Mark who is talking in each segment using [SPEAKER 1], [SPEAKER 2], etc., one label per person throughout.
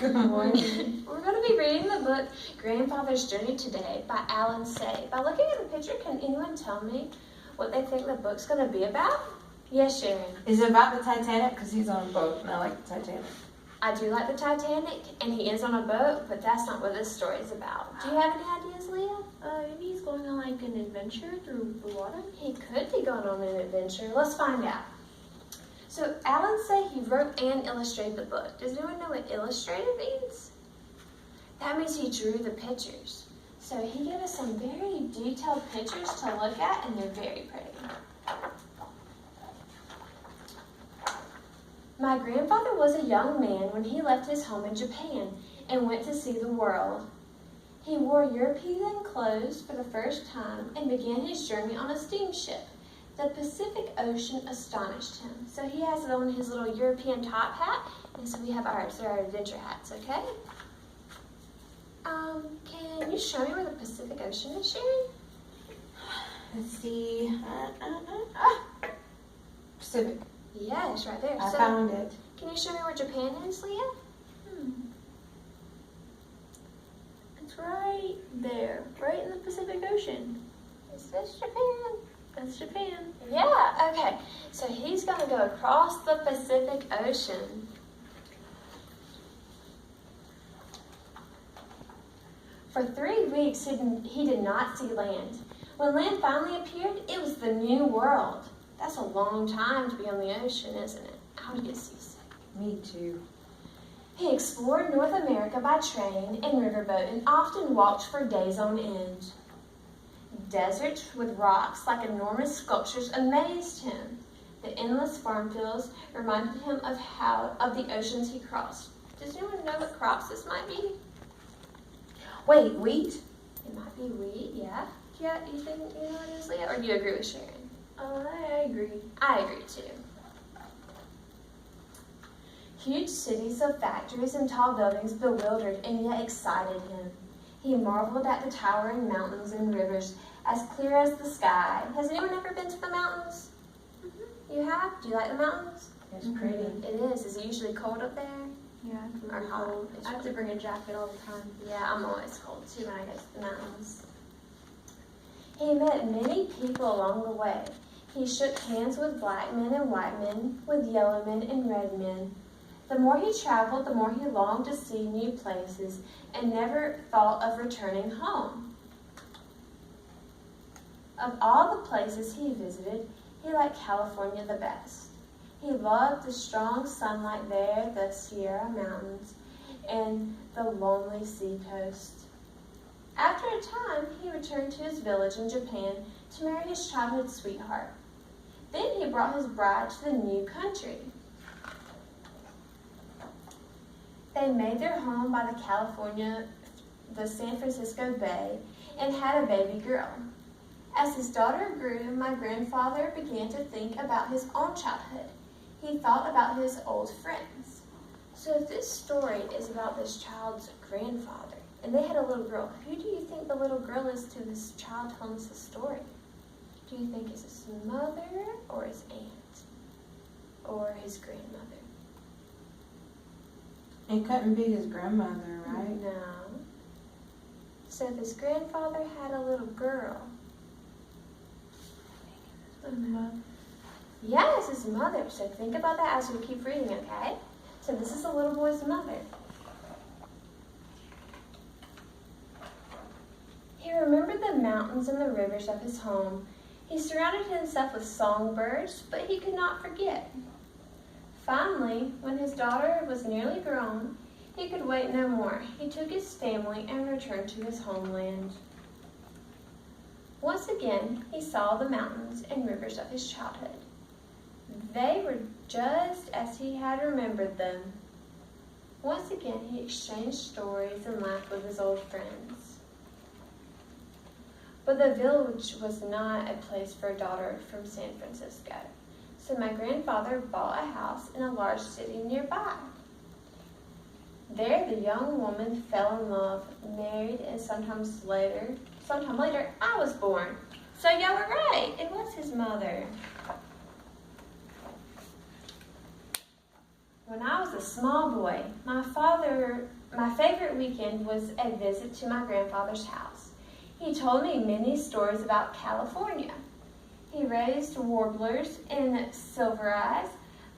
[SPEAKER 1] Good morning.
[SPEAKER 2] We're going to be reading the book Grandfather's Journey today by Aloud. By looking at the picture, can anyone tell me what they think the book's going to be about? Yes, Sharon.
[SPEAKER 1] Is it about the Titanic? Because he's on a boat and I like the Titanic.
[SPEAKER 2] I do like the Titanic, and he is on a boat, but that's not what this story is about. Do you have any ideas, Leah?
[SPEAKER 3] Maybe he's going on like an adventure through the water.
[SPEAKER 2] He could be going on an adventure. Let's find out. So Alan said he wrote and illustrated the book. Does anyone know what illustrated means? That means he drew the pictures. So he gave us some very detailed pictures to look at, and they're very pretty. My grandfather was a young man when he left his home in Japan and went to see the world. He wore European clothes for the first time and began his journey on a steamship. The Pacific Ocean astonished him. So he has on his little European top hat, and so we have ours. They're our adventure hats, okay? Can you show me where the Pacific Ocean is, Sharon?
[SPEAKER 1] Let's see. Pacific.
[SPEAKER 2] Yes, right there.
[SPEAKER 1] I found it.
[SPEAKER 2] Can you show me where Japan is, Leah?
[SPEAKER 3] It's right there, right in the Pacific Ocean.
[SPEAKER 2] Is this Japan?
[SPEAKER 3] That's Japan.
[SPEAKER 2] Yeah, okay. So he's going to go across the Pacific Ocean. For 3 weeks, he did not see land. When land finally appeared, it was the New World. That's a long time to be on the ocean, isn't it? I would get seasick.
[SPEAKER 1] Me too.
[SPEAKER 2] He explored North America by train and riverboat and often walked for days on end. Deserts with rocks like enormous sculptures amazed him. The endless farm fields reminded him of the oceans he crossed. Does anyone know what crops this might be?
[SPEAKER 1] Wait, wheat?
[SPEAKER 2] It might be wheat, yeah. Yeah, you think you know what it is, Leah? Or do you agree with Sharon?
[SPEAKER 3] I agree.
[SPEAKER 2] I agree too. Huge cities of factories and tall buildings bewildered and yet excited him. He marveled at the towering mountains and rivers as clear as the sky. Has anyone ever been to the mountains? Mm-hmm. You have? Do you like the mountains?
[SPEAKER 1] It's pretty.
[SPEAKER 2] It is. Is it usually cold up there?
[SPEAKER 3] Yeah, it's really cold. I have to bring a jacket all the time.
[SPEAKER 2] Yeah, I'm always cold too when I go to the mountains. He met many people along the way. He shook hands with black men and white men, with yellow men and red men. The more he traveled, the more he longed to see new places and never thought of returning home. Of all the places he visited, he liked California the best. He loved the strong sunlight there, the Sierra Mountains, and the lonely seacoast. After a time, he returned to his village in Japan to marry his childhood sweetheart. Then he brought his bride to the new country. They made their home by the San Francisco Bay, and had a baby girl. As his daughter grew, my grandfather began to think about his own childhood. He thought about his old friends. So this story is about this child's grandfather, and they had a little girl. Who do you think the little girl is to this child telling us the story? Do you think it's his mother or his aunt or his grandmother?
[SPEAKER 1] It couldn't be his grandmother, right?
[SPEAKER 2] No. So this grandfather had a little girl. Yes, his mother. So think about that as we keep reading, okay? So this is the little boy's mother. He remembered the mountains and the rivers of his home. He surrounded himself with songbirds, but he could not forget. Finally, when his daughter was nearly grown, he could wait no more. He took his family and returned to his homeland. Once again, he saw the mountains and rivers of his childhood. They were just as he had remembered them. Once again, he exchanged stories and laughed with his old friends. But the village was not a place for a daughter from San Francisco. So my grandfather bought a house in a large city nearby. There, the young woman fell in love, married, and sometime later, I was born. So y'all were right. It was his mother. When I was a small boy, my favorite weekend was a visit to my grandfather's house. He told me many stories about California. He raised warblers and silver eyes,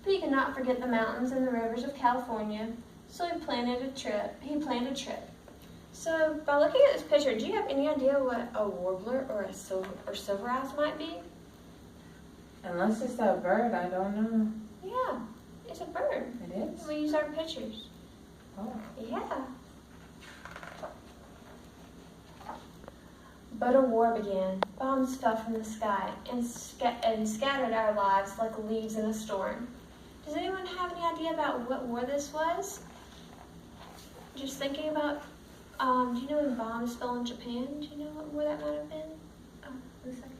[SPEAKER 2] but he could not forget the mountains and the rivers of California, so he planned a trip. So, by looking at this picture, do you have any idea what a warbler or silver eyes might be?
[SPEAKER 1] Unless it's a bird, I don't know.
[SPEAKER 2] Yeah, it's a bird.
[SPEAKER 1] It is?
[SPEAKER 2] We use our pictures.
[SPEAKER 1] Oh.
[SPEAKER 2] Yeah. But a war began. Bombs fell from the sky and scattered our lives like leaves in a storm. Does anyone have any idea about what war this was? Just thinking about, do you know when bombs fell in Japan? Do you know what war that might have been? The second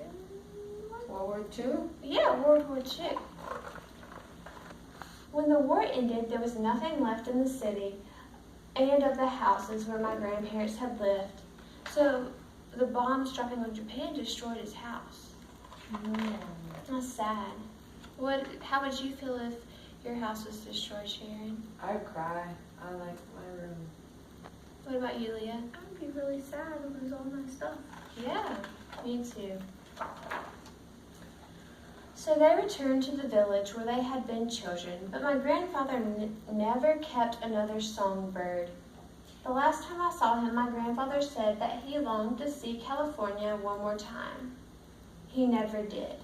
[SPEAKER 2] one?
[SPEAKER 1] World War II?
[SPEAKER 2] Yeah, World War II. When the war ended, there was nothing left in the city and of the houses where my grandparents had lived. So the bombs dropping on Japan destroyed his house. That's sad. How would you feel if your house was destroyed, Sharon?
[SPEAKER 1] I'd cry. I like my room.
[SPEAKER 2] What about you, Leah?
[SPEAKER 3] I'd be really sad to lose all my stuff.
[SPEAKER 2] Yeah, me too. So they returned to the village where they had been children, but my grandfather never kept another songbird. The last time I saw him, my grandfather said that he longed to see California one more time. He never did.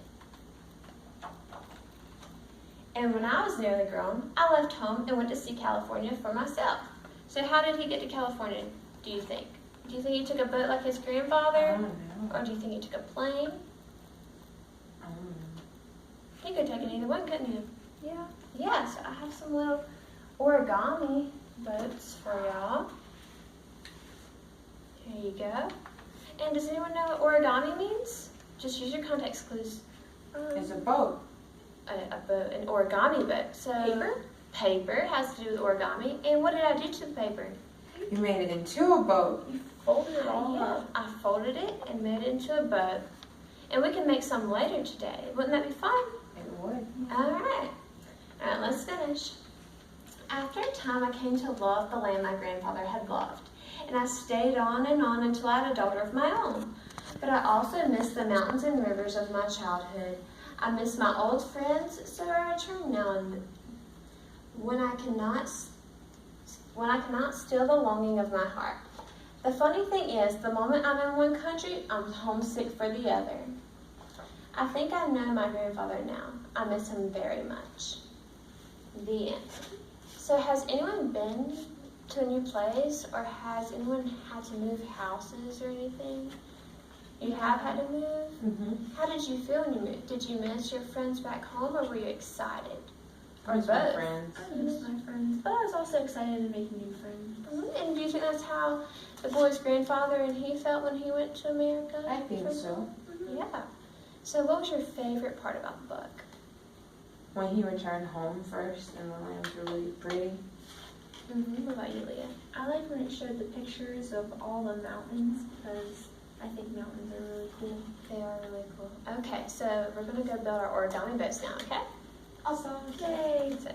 [SPEAKER 2] And when I was nearly grown, I left home and went to see California for myself. So how did he get to California, do you think? Do you think he took a boat like his
[SPEAKER 1] I
[SPEAKER 2] grandfather?
[SPEAKER 1] don't know.
[SPEAKER 2] Or do you think he took a plane?
[SPEAKER 1] I don't know.
[SPEAKER 2] He could have taken either one, couldn't he?
[SPEAKER 3] Yeah.
[SPEAKER 2] Yeah, so I have some little origami boats for y'all. Here you go. And does anyone know what origami means? Just use your context clues.
[SPEAKER 1] It's a boat.
[SPEAKER 2] A boat, an origami boat. So paper has to do with origami. And what did I do to the paper?
[SPEAKER 1] You made it into a boat.
[SPEAKER 3] Folded it all
[SPEAKER 2] Yeah,
[SPEAKER 3] up.
[SPEAKER 2] I folded it and made it into a boat. And we can make some later today. Wouldn't that be fun?
[SPEAKER 1] It would.
[SPEAKER 2] All right, let's finish. After a time, I came to love the land my grandfather had loved, and I stayed on until I had a daughter of my own. But I also missed the mountains and rivers of my childhood. I miss my old friends, so I return now and then. When I cannot still the longing of my heart. The funny thing is, the moment I'm in one country, I'm homesick for the other. I think I know my grandfather now. I miss him very much. The end. So has anyone been to a new place, or has anyone had to move houses or anything? You have had to move?
[SPEAKER 1] Mm-hmm.
[SPEAKER 2] How did you feel when you moved? Did you miss your friends back home, or were you excited? Or
[SPEAKER 1] Miss my
[SPEAKER 2] both?
[SPEAKER 1] friends.
[SPEAKER 3] I miss my friends, but I was also excited to make new friends.
[SPEAKER 2] And do you think that's how the boy's grandfather and he felt when he went to America?
[SPEAKER 1] I think so.
[SPEAKER 2] Yeah. So what was your favorite part about the book?
[SPEAKER 1] When he returned home first and the lands were really pretty.
[SPEAKER 2] What about you, Leah?
[SPEAKER 3] I like when it showed the pictures of all the mountains because I think mountains are really cool.
[SPEAKER 2] They are really cool. Okay, so we're going to go build our origami boats now, okay?
[SPEAKER 1] Awesome.
[SPEAKER 2] Yay! So,